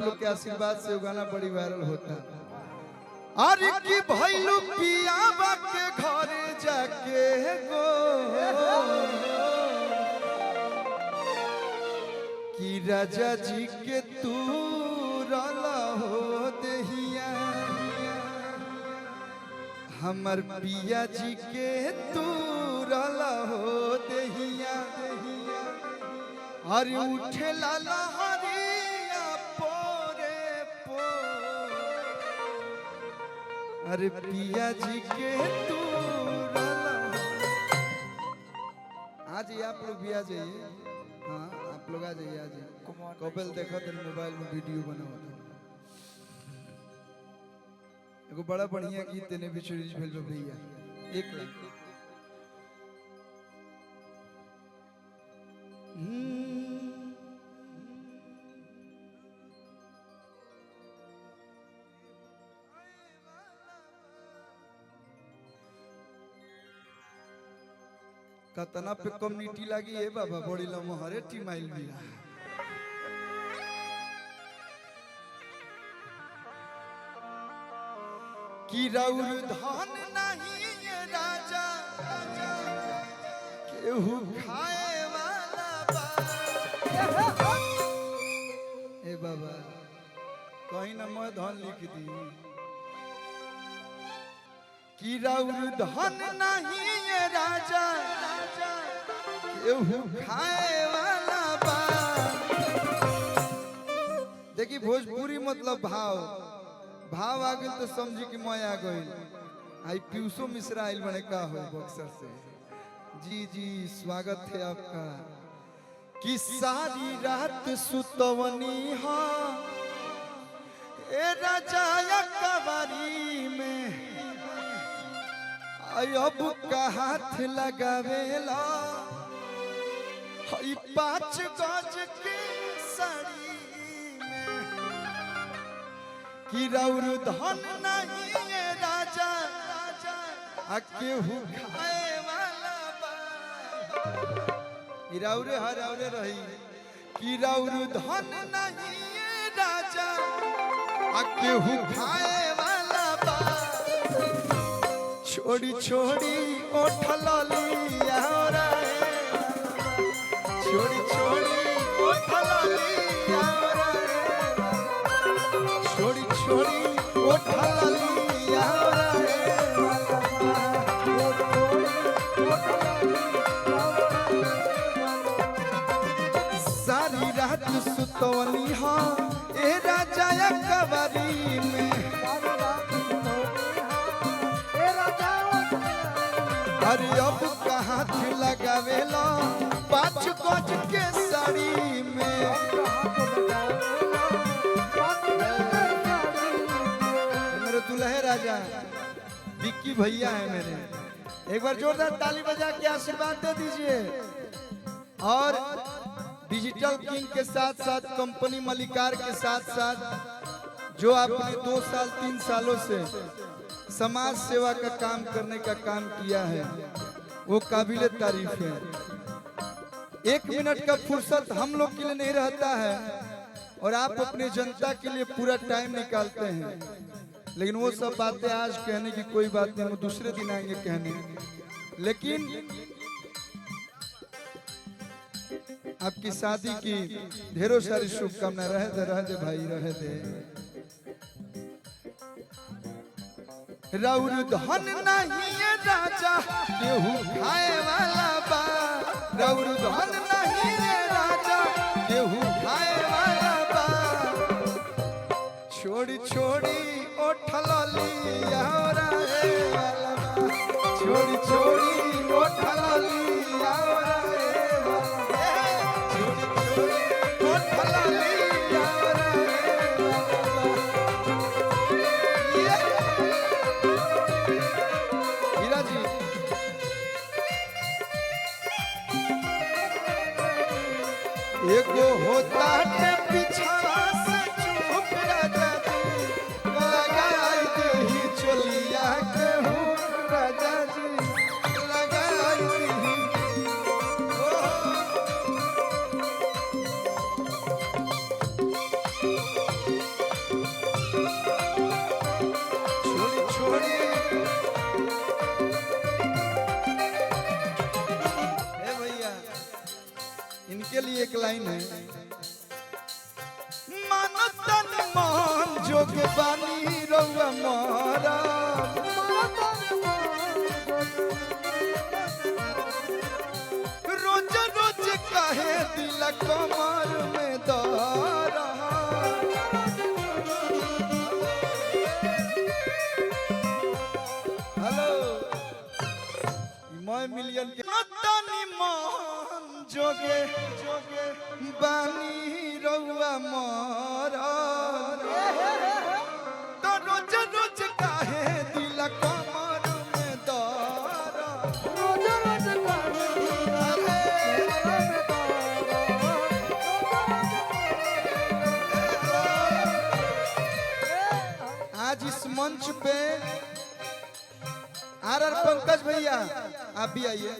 लोग के आशीर्वाद से वो गाना बड़ी वायरल होता है। अरे की भैलू पियाबा के घरे जाके गो कि राजा जी के तू रला हो दहिया हमर पिया जी के तू रला हो दहिया अरे उठे लाला हरिया पोरे पो अरे पिया जी के तू रला आज आप लोग भी आ जाइए। हाँ आप लोग आ जाइए आज कबल देखा तो मोबाइल में वीडियो बनाओ एगो बड़ा बढ़िया गीत ने भी रिलीज भेल भैया एक लाख कतना पे कम्युनिटी लगी है बाबा बड़ी लमहरे टीमाइल भी कि राउर धन नहीं ये राजा केहू खाए वाला बा ए बाबा कहीं ना मैं धन लिख दी कि राउर धन नहीं ये राजा केहू खाए वाला बा। देखी भोजपुरी मतलब भाव भाव आ गई तो समझी कि मैं आ गई। आई पीयूषो मिश्रा आइल बने का हो बक्सर से। जी जी स्वागत है आपका। कि सारी रात सुतवनी हा ए राजा कवारी में अब का हाथ लगावेला हई 5 गज के साड़ी में कि राउर धन नहीं ये राजा केहू खाए वाला बा। राउरे हराउरे रही कि राउर धन नहीं ये राजा केहू खाए वाला बा। छोड़ी छोड़ी ओठल लिया रे छोड़ी छोड़ी ओठल लिया रे छोड़ी छोड़ी ओठल लिया रे सारी रात सुतवनी हा ए राजा कवारी में अरे अब का हाथ लगावेला 5 गज के साड़ी में मेरे दुल्हे राजा विक्की भैया है मेरे। एक बार जोरदार ताली बजा के आशीर्वाद दे दीजिए। और डिजिटल किंग के साथ साथ कंपनी मलिकार के साथ साथ जो आपने 2 साल 3 सालों से समाज सेवा का काम करने का काम किया है वो काबिल तारीफ है। 1 मिनट का फुर्सत हम लोग के लिए नहीं रहता है और आप अपने जनता के लिए पूरा टाइम निकालते हैं। लेकिन वो सब बातें आज कहने की कोई बात नहीं, वो दूसरे दिन आएंगे कहने। लेकिन आपकी शादी की ढेरों सारी शुभकामनाएं। रह दे भाई रह दे। राउर धन नहीं ये राजा केहू खाए वाला बा। राउर धन नहीं ये राजा केहू खाए वाला बा। छोड़ी छोड़ी ओठल लिया रे वाला बा। छोड़ी छोड़ी ओठल लिया रे वाला बा। छोड़ी छोड़ी ओठल लिया रे एगो होता है पिछड़ा से चुप राजा जी लगाई दे ही चलिया के हूँ राजा जी लाइन है, मानतन मान जोग बानी रउआ मारा, रोज रोज काहे दिल कमर में दर्द। हेलो मैं मिलियन के तनी मान जोगे जोगे बानी रउआ मारा, तो रोज रोज काहे दिल कमर में दर्द, रोज रोज आज इस मंच पे आर पंकज भैया आप भी आइए।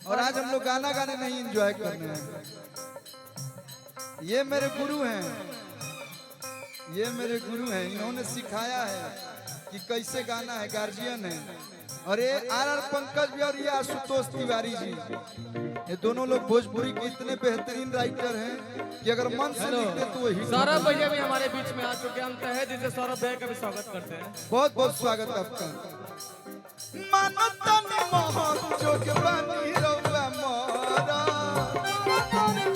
और आज हम लोग गाना गाने नहीं एंजॉय करने हैं। ये मेरे गुरु हैं, ये मेरे गुरु हैं, इन्होंने सिखाया है कि कैसे गाना है, गार्जियन है। और ये आर पंकज भी और ये आशुतोष तिवारी जी, ये दोनों लोग भोजपुरी के इतने बेहतरीन राइटर हैं कि अगर मन से लिखते तो वही। सौरभ भैया भी हमारे बीच में आ चुके हैं, हम तहे दिल से सौरभ भैया का भी स्वागत करते हैं। बहुत बहुत स्वागत आपका। मानतन मोहन जोग बानी रउआ मारा,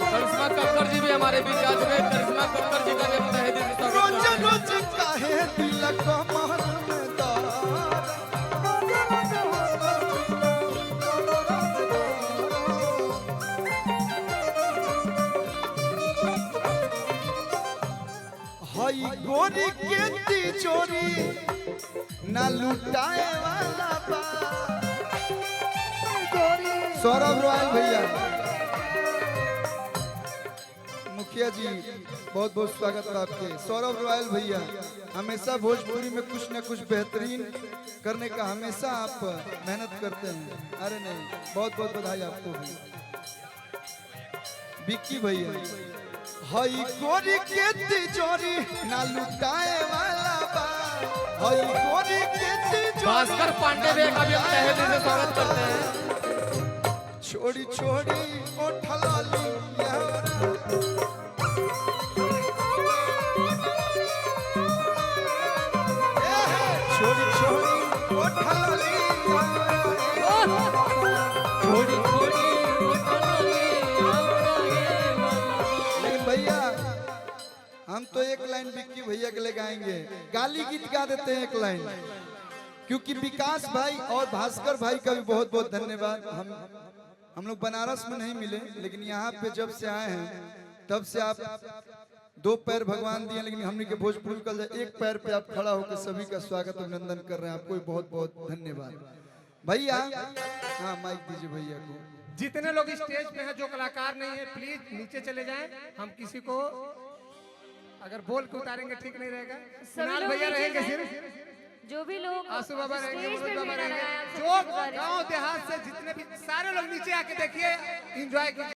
करिश्मा कक्कर जी भी हमारे बीच आ चुके हैं। करिश्मा कक्कर जी का भी हम तहे दिल से स्वागत रोज करते हैं। रोज काहे दिल कमर में दर्द, हई गोरी के तिजोरी ना लुटाए वाला बा। सौरभ रॉयल भैया, मुखिया जी बहुत बहुत स्वागत है आपके। सौरभ रॉयल भैया हमेशा भोजपुरी में कुछ न कुछ बेहतरीन करने का हमेशा आप मेहनत करते हैं। अरे नहीं, बहुत बहुत बधाई आपको भी। विक्की भैया, हई गोरी के तिजोरी ना लुटाए वाला बा, हई गोरी के तिजोरी। भास्कर पांडे भैया का भी हम तहे दिल से स्वागत करते हैं। छोड़ी छोड़ी उठला लिया, छोड़ी छोड़ी उठला लिया, छोड़ी छोड़ी लेकिन भैया हम तो एक लाइन विक्की भैया के लिए गाएंगे, गाली गीत गा देते हैं एक लाइन, क्योंकि विकास भाई और भास्कर भाई का भी बहुत बहुत धन्यवाद। हम लोग बनारस में नहीं मिले, लेकिन यहाँ पे जब से आए हैं तब से आप दो पैर भगवान दिए, लेकिन हमने के भोजपुर कल एक पैर पे आप खड़ा होकर सभी का स्वागत अभिनंदन कर रहे हैं। आपको बहुत बहुत धन्यवाद भैया। हाँ माइक दीजिए भैया को। जितने लोग स्टेज पे हैं जो कलाकार नहीं है प्लीज नीचे चले जाएं। हम किसी को अगर बोल के उतारेंगे ठीक नहीं रहेगा। कुणाल भैया रहेंगे सिर्फ, जो भी लोग आंसू बाबा रहेंगे, स्टेज पे मनोज बाबा भी रहेंगे, लगाया, जो गांव देहात से जितने भी सारे लोग नीचे आके देखिए, एंजॉय कीजिए।